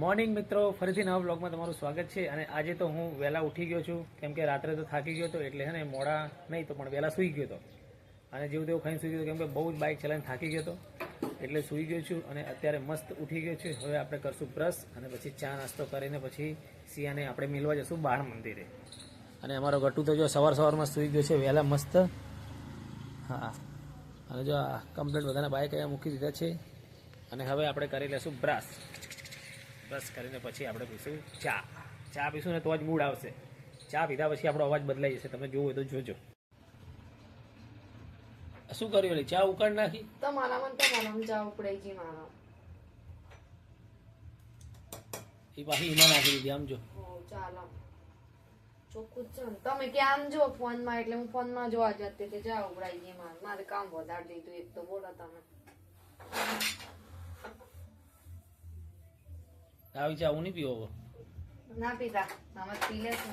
Morning મિત્રો, ફરીથી નવા બ્લોગમાં તમારું સ્વાગત છે. અને આજે તો હું વહેલા ઉઠી ગયો છું, કેમ કે રાત્રે તો થાકી ગયો હતો, એટલે હે ને મોડા નહીં તો પણ વહેલા સૂઈ ગયો હતો. અને જેવું તેવું ખાઈને સૂઈ ગયો, કેમ કે બહુ જ બાઇક ચલાવીને થાકી ગયો હતો, એટલે સૂઈ ગયો છું. અને અત્યારે મસ્ત ઉઠી ગયો છું. હવે આપણે કરશું બ્રશ અને પછી ચા નાસ્તો કરીને પછી સિયાને આપણે મિલવા જશું બાળ મંદિરે. અને અમારો ગટ્ટુ તો જો સવારમાં સૂઈ ગયો છે વહેલા મસ્ત. હા, અને જો આ કમ્પ્લીટ બધાના બાઇક અહીંયા મૂકી દીધા છે. અને હવે આપણે કરી લઈશું બ્રશ કરીને પછી આપણે પીશું ચા પીશું ને તો જ મૂડ આવશે. ચા પીધા પછી આપણો અવાજ બદલાઈ જશે, તમે જોવો તો જોજો. શું કર્યું લે? ચા ઉકાળ નાખી તમારા ચા ઉકળાઈ ગઈ મારા. એ પાછી એમાં નાખી દીધી. આમ જો ચાલો ચોખ્ખું જ છે ને. તમે કે આમ જો ફોનમાં, એટલે હું ફોનમાં જોવા જતી કે ચા ઉકળાઈ ગઈ મારે કામ વધારી દીધું. એક તો બોલો તમે આવી ચા હું નહીં પીવો ના પીતા આમ જ પી લેશે.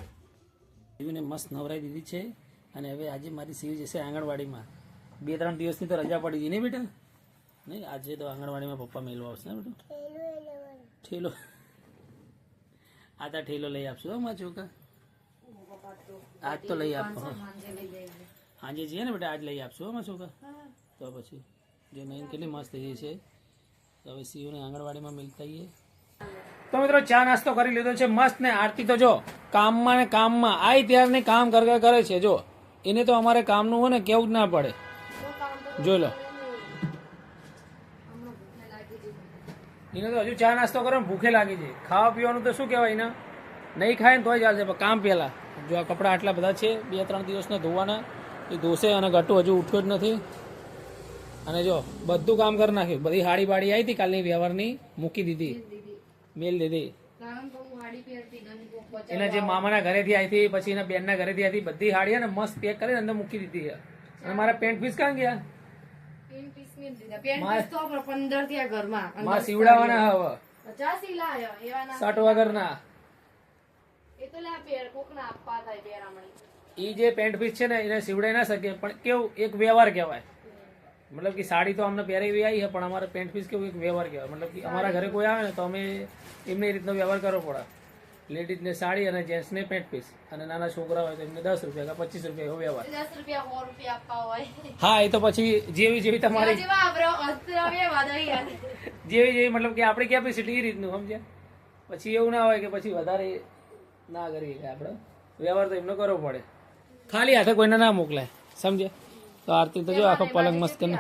શિવને મસ્ત નવરાઈ દીધી છે. અને હવે આજે મારી શિવ જશે આંગણવાડીમાં. 2-3 દિવસની તો રજા પડી ગઈ નહીં બેટા? નહીં, આજે તો આંગણવાડીમાં પપ્પા મેળવા આવશે ને બેટા? ઠેલો આ તો ઠેલો લઈ આપશું હો મારા છોકરા. આજ તો લઈ આપો. આજે જઈએ ને બેટા, આજ લઈ આપશું હો મારા છોકરા. તો પછી જો નહીં કેટલી મસ્ત થઈ ગઈ છે. તો હવે શિવને આંગણવાડીમાં મિલતા આવીએ. તો મિત્રો ચા નાસ્તો કરી લીધો છે મસ્ત. ને આરતી તો જો કામમાં ને કામમાં આઈ ત્યારની કામ કરે છે. જો એને તો અમારે કામનું હોય ને કેવું જ ના પડે. જોઈ લો, એને તો હજુ ચા નાસ્તો કરો ને ભૂખે લાગી છે. ખાવા પીવાનું તો શું કહેવાય એના, નહીં ખાય ને તોય ચાલશે, પણ કામ પહેલા. જો આ કપડાં આટલા બધા છે, 2-3 દિવસના ધોવાના, એ ધોશે. અને ગટ્ટુ હજુ ઉઠ્યો જ નથી. અને જો બધું કામ કરી નાખ્યું. બધી હાડી બાડી આવી હતી કાલની વ્યવહારની, મૂકી દીધી, મેલ દીધી. એના જે મામાના ઘરેથી આવી હતી, પછી એના બેનના ઘરેથી આવી હતી, બધી હાડી ને મસ્ત પેક કરીને અંદર મૂકી દીધી. અને મારા પેન્ટ પીસ કાં ગયા? સીવડાવાના હવે શર્ટ વગરના. એ જે પેન્ટ પીસ છે ને એને સીવડાઈ ના શકે, પણ કેવું એક વ્યવહાર કહેવાય. મતલબ કે સાડી તો અમને પહેરેવી આવી છે, પણ અમારે પેન્ટ પીસ કેવું એક વ્યવહાર કહેવાય. મતલબ કે અમારા ઘરે કોઈ આવે ને તો અમે એમને એ રીતનો વ્યવહાર કરવો પડે. લેડીઝને સાડી અને જેન્ટ્સને પેન્ટ પીસ, અને નાના છોકરા હોય તો એમને 10 રૂપિયા કે 25 રૂપિયા એવો વ્યવહાર. હા, એ તો પછી જેવી તમારી જેવી મતલબ કે આપણી કેપેસિટી એ રીતનું સમજ્યા. પછી એવું ના હોય કે પછી વધારે ના કરીએ કે આપણે વ્યવહાર તો એમનો કરવો પડે. ખાલી હાથે કોઈને ના મોકલાય, સમજે. તો આરતી તો જો આખો પલંગ મસ્ત કરીને.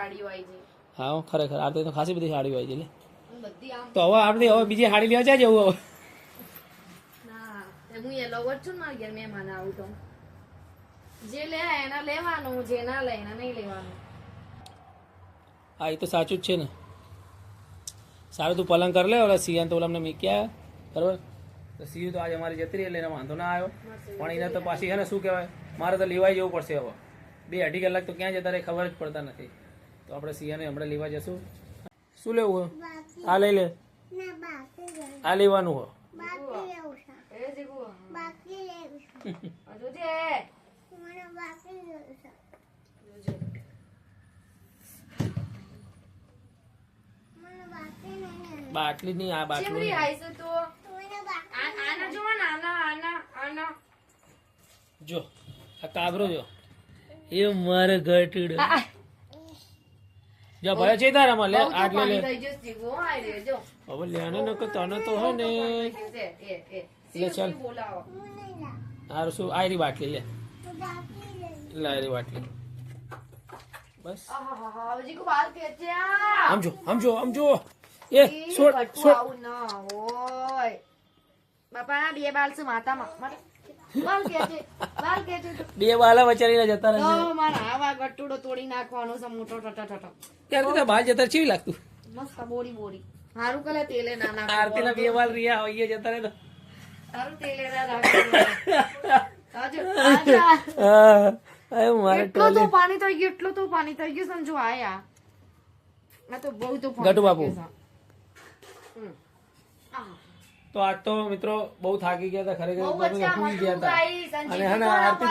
હા ખરેખર આરતી તો ખાસી બધી સાડી હોય છે. તો હવે આપણે હવે બીજી સાડી લેવા જાય જવું હવે. હા, એ તો સાચું જ છે ને. સારું તું પલંગ કરી લે. ઓલા સિયાન તો ઓલા અમને મીક્યા બરોબર. તો સિયું તો આજે અમારી જતી રહી એટલે એને વાંધો ના આવ્યો. પણ એને તો પાછી છે ને શું કહેવાય, મારે તો લેવાઈ જવું પડશે હવે. 2-2.5 કલાક તો ક્યાં જતા રહે ખબર જ પડતા નથી. તો આપણે સિયાને હમણાં લેવા જશું. શું લેવું હોય? આ લઈ લે. આ લેવાનું હોય. બાટલી ની આ બાટલી જો આ કાબરો જો એ મારે ઘટડો જો ભલે છે તારામાં લે આટલે લે હવે લેને ન કે તને તો હે ને લે ચાલ હાર શું આયરી બાટલી લે લાયરી બાટલી બસ સમજો એ છોડ ના હોય બાપા. 2 બાલ છે માતામાં. બે બાલા વચારીને જતા રહે. મારા આવા ગટુડો તોડી નાખવાનો છે મોટો ટટટટ. ક્યારે બહાર જતા કેવી લાગતું? મસ્ત બોરી હારું કલે તેલે નાના. આરતી ના 2 બાલ રિયા હોય જતા રહે તો હારું તેલે ના રાખો. એટલો તો પાણી થઈ ગયું સમજો. આયા આ તો બહુ તો ગટુ બાપુ. તો આજ તો મિત્રો બહુ થાકી ગયા હતા ખરેખર, સુઈ ગયા હતા. અને હે ને આરતી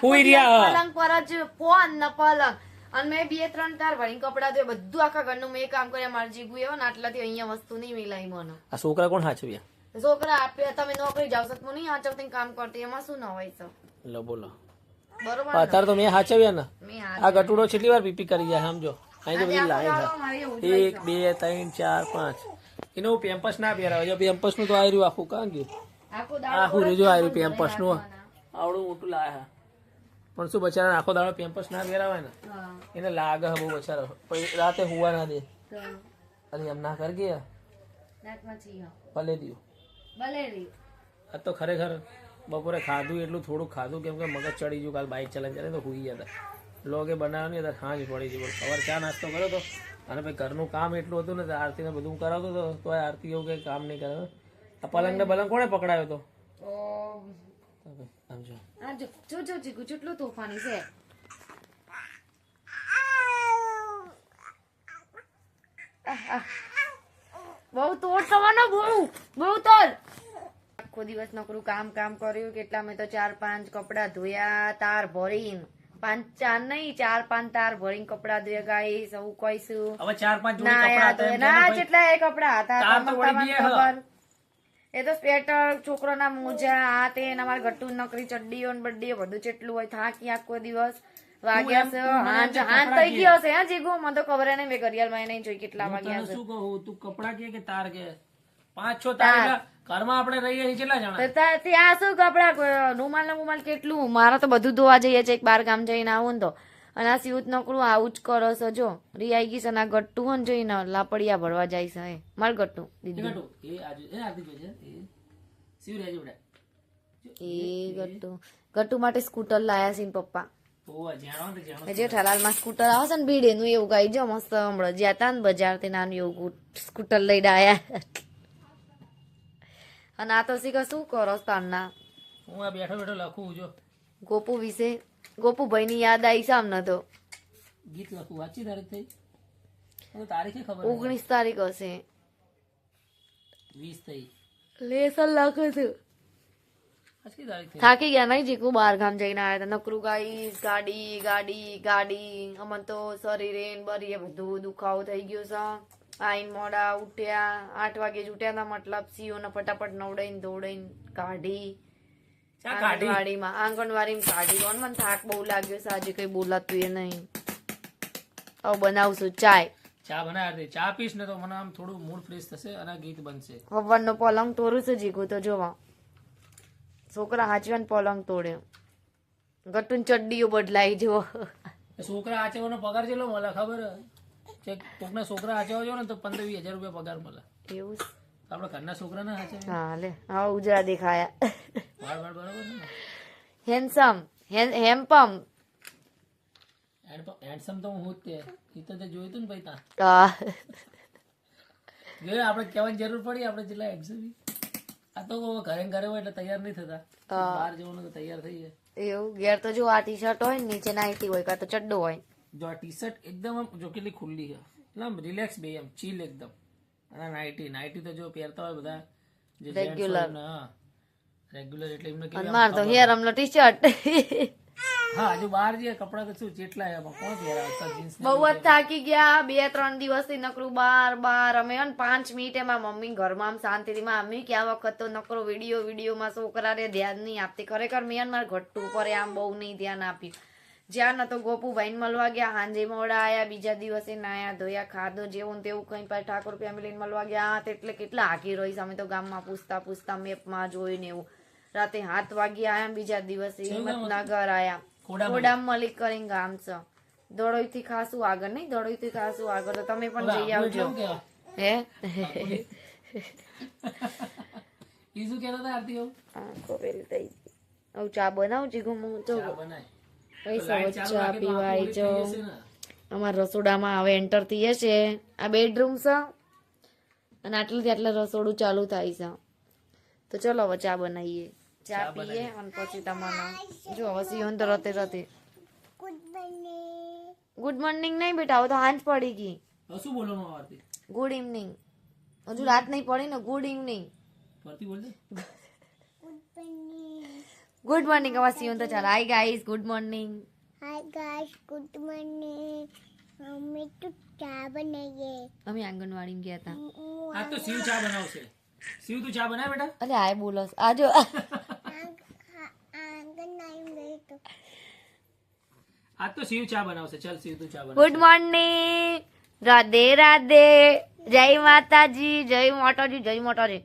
હુઈ રહ્યા પલંગ પર જ ફોન ને પલંગ અને મેં 2-3 તાર ભરીને કપડા ધોયા, બધું આખા ઘરનું મેં કામ કર્યા. મારા જીગુ એવો ને આટલાથી અહીંયા વસ્તુ નહીં મિલાઈ મને. આ છોકરા કોણ સાચવ્યા? છોકરા આપ્યા, તમે નોકરી જાવ છો તો હું નહીં હાચવતી કામ કરતી, એમાં શું ન હોય છે? લો બોલો, બરોબર ને? અત્યારે તો મેં સાચવ્યા ને. મેં આ ગટુડો કેટલી વાર પીપી કરી જાય સમજો. અહીં તો બધી લાઈન મારે એવું છે. 1 2 3 4 5. એનું પેમ્પસ ના પહેરાવે. પેમ્પસ નું તો આ રહ્યું આખું કાં ગયું. આખો આખું રીજો આ રહ્યું પેમ્પસ નું. આવડું મોટું લાયા. પણ શું બચારા આખો દાડો પેમ્પસ ના પહેરાવે ને, હા એને લાગે બહુ બચારો. પછી રાતે હુવા ના દે. તો અરે એમ ના કર ગયા નાકમાં છીએ ભલે દઉં. બલેરી આ તો ખરેખર બપોરે ખાધું એટલું થોડું ખાધું, કેમ કે મગજ ચડી ગયું. કાલ બાઇક ચલાવી ચાલે તો હુઈ ગયા હતા. લોગે બનાવવાની હતા, સાંજ પડી ગઈ. સવાર ચા નાસ્તો કર્યો હતો, અને પછી ઘરનું કામ એટલું હતું ને, આરતીને બધું કરાવતો હતો, તો આરતી એવું કંઈ કામ નહીં કરે. આ પલંગ ને બલંગ કોણે પકડાયો હતો? ઓ આમ જો. આ જો જીગુ કેટલું તોફાની છે. બહુ તોડ થવાનો, બહુ તોડ. આખો દિવસ નકરું કામ કર્યું. કેટલા મેં તો 4-5 કપડા ધોયા, તાર ભરીને 5-4 નહીં 4-5 તાર ભરીને કપડા ધોયા. ગાઈ સૌ કહીશું હવે 4-5 જોડી ના કપડાં યાદ હતા હોય. એમ ના કે જેટલા એ કપડા હતા તાર તો તમને વળી બે ખબર. એ તો સ્વેટર, છોકરાના મોજા, આ તે અમારે ગટ્ટુ નકરી ચડ્ડીઓ ને બડ્ડીઓ બધું જેટલું હોય. થાકી આખો દિવસ વાગ્યા છે. હાંજ થઈ ગયો છે. હા જીગુ મને તો ખબર નહીં, મેં ઘડિયાળમાં નહીં જોઈ કેટલા હું વાગ્યા તને છે. શું કહું, તું કપડા કે તાર કે 5-6 તાર એટલા ઘરમાં આપણે રહીએ છીએ કેટલા જણા? તો ત્યાં શું કપડા રૂમાલ ને રૂમાલ કેટલું. મારે તો બધું ધોવા જઈએ છે. એક બાર ગામ જઈને આવું ને તો. અને આ સિયુત નકરું આવું જ કરો છો. જો રિયાઈ ગઈ છે ને આ ગટ્ટુ હોય ને જોઈને લાપડિયા ભરવા જાય છે. માર ગટ્ટુ દીદી એ આજુ એ આરતી જોજે એ શિવ રહેજો બેટા. એ ગટ્ટુ માટે સ્કૂટર લાયા છે એના પપ્પા. ઓવા જાણો ને જાણો. જેઠાલાલમાં સ્કૂટર આવે છે ને ભીડે નું એવું ગાઈ જો મસ્ત. હમણાં જ્યાં તા ને બજાર થી નાનું એવું સ્કૂટર લઈને આયા. અને આ તો શીખર શું કરો તારના હું આ બેઠો બેઠો લખું જો ગોપુ વિશે. ગોપુભાઈ ની યાદ આવી છે આમને તો. ગીત લખું. વાંચી તારીખ થઈ? હવે તારીખે ખબર નથી. 19 તારીખ હશે. 20 થઈ. લેસન લખું છું. આજ કઈ તારીખ થઈ? થાકી ગયા નહીં જીકુ બહાર ગામ જઈને આવ્યા હતા. નકરું ગાઈસ ગાડી ગાડી ગાડી. અમન તો શરીરે ને બરીએ બધું દુખાવો થઈ ગયો છે. આઈન મોડા ઉઠ્યા 8 વાગે જ ઉઠ્યા હતા. મતલબ સીઓને ફટાફટ નવડાઈને દોડાઈને કાઢી આંગણવાડીમાં કાઢી. કોણ મને થાક બહુ લાગ્યો છે આજે, કઈ બોલાતું એ નહીં. હવે બનાવશું ચાય. ચા બનાવી દે. ચા પીશ ને તો મને આમ થોડું મૂડ ફ્રેશ થશે અને ગીત બનશે. હવનનો પલંગ તોડું છે જીગુ તો જોવા. છોકરા હાચવાન પલંગ તોડ્યો. ગટુન ચડ્ડીઓ બદલાઈ જો. છોકરા આચવાનો પગાર કેટલો મળે ખબર? કોકના છોકરા આચવા જો ને તો 15-20 હજાર રૂપિયા પગાર મળે. એવું છે? આપડે ઘરના છોકરા ના આચવે. હા લે હા ઉજળા દેખાયા. વાળ વાળ બરાબર ને? હેન્ડસમ હેમ્પમ. હેન્ડસમ તો હું જ તે. ઈ તો તે જોયું તું ને ભાઈ તા. જોયું આપણે કહેવાની જરૂર પડી આપણે જેટલા એક્ઝામ. આ તો ઘરે ને ઘરે હોય એટલે તૈયાર નહીં થતા. બહાર જવાનું તો તૈયાર થઈ જાય. એવું ઘેર તો જો આ ટી શર્ટ હોય ને નીચે નાઈટી હોય કાં તો ચડ્ડો હોય. જો આ ટી શર્ટ એકદમ આમ જો કેટલી ખુલ્લી છે, એટલે રિલેક્સ બે એમ ચીલ એકદમ. અને નાઈટી તો જો પહેરતા હોય બધા જે Regular. રેગ્યુલર એટલે એમને અને માર તો હેર અમનો ટી શર્ટ. હા હજુ બહાર જે કપડા તો શું જેટલા એમાં કોણ પહેરાવતા જીન્સ બહુ જ થાકી ગયા 2-3 દિવસથી નકરું બાર અમે 5 મિનિટ એમાં મમ્મી ઘરમાં આમ શાંતિથી મમ્મી કે આ વખત તો નકરો વિડીયોમાં છોકરાને ધ્યાન નહીં આપતી. ખરેખર મેં મારા ઘટ્ટુ ઉપર આમ બહુ નહીં ધ્યાન આપ્યું. જ્યાં ન તો ગોપુભાઈ મળવા ગયા, હાંજે મોડા આયા, બીજા દિવસે નાયા ધોયા ખાધું જેવું તેવું કઈ પાછા ઠાકોર ફેમિલી મળવા ગયા. એટલે કેટલા હાકી રહીશ અમે તો ગામમાં પૂછતા મેપમાં જોઈને એવું. રાતે 7 વાગે આયા. બીજા દિવસે હિંમતનગર આયા. ખોડામ મલિક કરીને ગામ છે. દડોઈ થી ખાસું આગળ નહીં, દડોઈ થી ખાસું આગળ. તો તમે પણ જઈ આવજો. હે ઈઝુ કેતા હતા આરતી એવું આંખો પેલી થઈ ગઈ. હવે ચા બનાવજી ગુમું તો બનાય પૈસા ચા પીવાય જો. અમારા રસોડામાં હવે એન્ટર થઈએ છે. આ બેડરૂમ છે અને આટલેથી આટલે રસોડું ચાલુ થાય છે. તો ચલો હવે ચા બનાવીએ. ચા પીએ અને પછી તમારે જો હવે સિયોન તો રતે ગુડ મોર્નિંગ નહીં બેટા, હવે તો હાંજ પડી ગઈ. શું બોલવાનું આરતી? Good evening. હજુ રાત નહીં પડી ને. Good evening. ફરતી બોલ દે. Good morning. હવે સિયોન તો ચાલ. Hi guys, good morning. Hi guys good morning mummy तो क्या बनाइए અમે આંગણવાડીમાં ગયા હતા. આ તો શિવ ચા બનાવશે. શિવ તું ચા બનાય બેટા. અરે આય બોલસ આજો आंगन नहीं गई तो આજ તો શિવ ચા બનાવશે. ચાલ શિવ તું ચા બનાવ. ગુડ મોર્નિંગ, રાધે રાધે, જય માતાજી, જય મોટાજી, જય મોટાજી,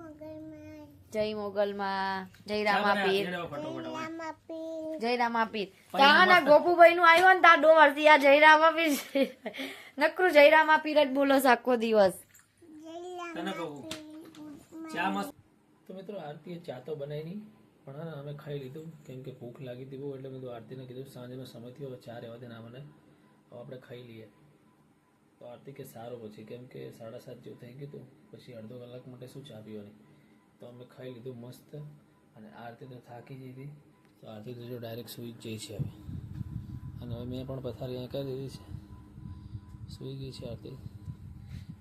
मगर में જય મોગલમાં, જય ચા રામાપીર, બનાવ ફટાફટ. मापी જય રામાપીર. તાના ગોપુભાઈ નું આવ્યો ને તા 2 વર્ષથી આ જય રામાપીર નકરું જય રામાપીર જ બોલો છે આખો દિવસ. તને કહું ચા મસ્ત. તો મિત્રો આરતીએ ચા તો બનાવી નહીં, પણ હા અમે ખાઈ લીધું કેમ કે ભૂખ લાગી હતી બહુ, એટલે મેં તો આરતીને કીધું સાંજનો સમય થયો હવે ચા રહેવા દે ના મને, હવે આપણે ખાઈ લઈએ. તો આરતી કે સારું પછી, કેમ કે 7:30 જેવું થઈ ગયું હતું, પછી અડધો કલાક માટે શું ચા પીવાની. તો અમે ખાઈ લીધું મસ્ત. અને આરતી તો થાકી ગઈ હતી, તો આરતી તો જો ડાયરેક્ટ સૂઈ જ જઈ છે હવે. અને હવે મેં પણ પથારી અહીં કરી દીધી છે, સૂઈ ગઈ છે આરતી.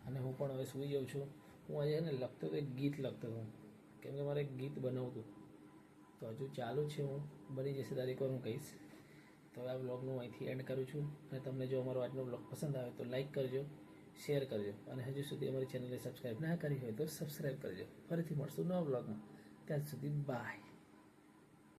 અને હું પણ હવે સૂઈ જાઉં છું. હું આજે એને લખતો હતો, એક ગીત લખતો હતો, કેમ કે મારે એક ગીત બનાવતું, તો હજુ ચાલુ છે. હું બની જશે તારીખ વાર હું કહીશ. તો હવે આ બ્લોગનું અહીંથી એન્ડ કરું છું. અને તમને જો અમારો આજનો બ્લોગ પસંદ આવે તો લાઈક કરજો, શેર કરજો, અને હજુ સુધી અમારી ચેનલને સબસ્ક્રાઈબ ના કરી હોય તો સબસ્ક્રાઈબ કરજો. ફરીથી મળશું નવા બ્લોગમાં. ત્યાં સુધી બાય.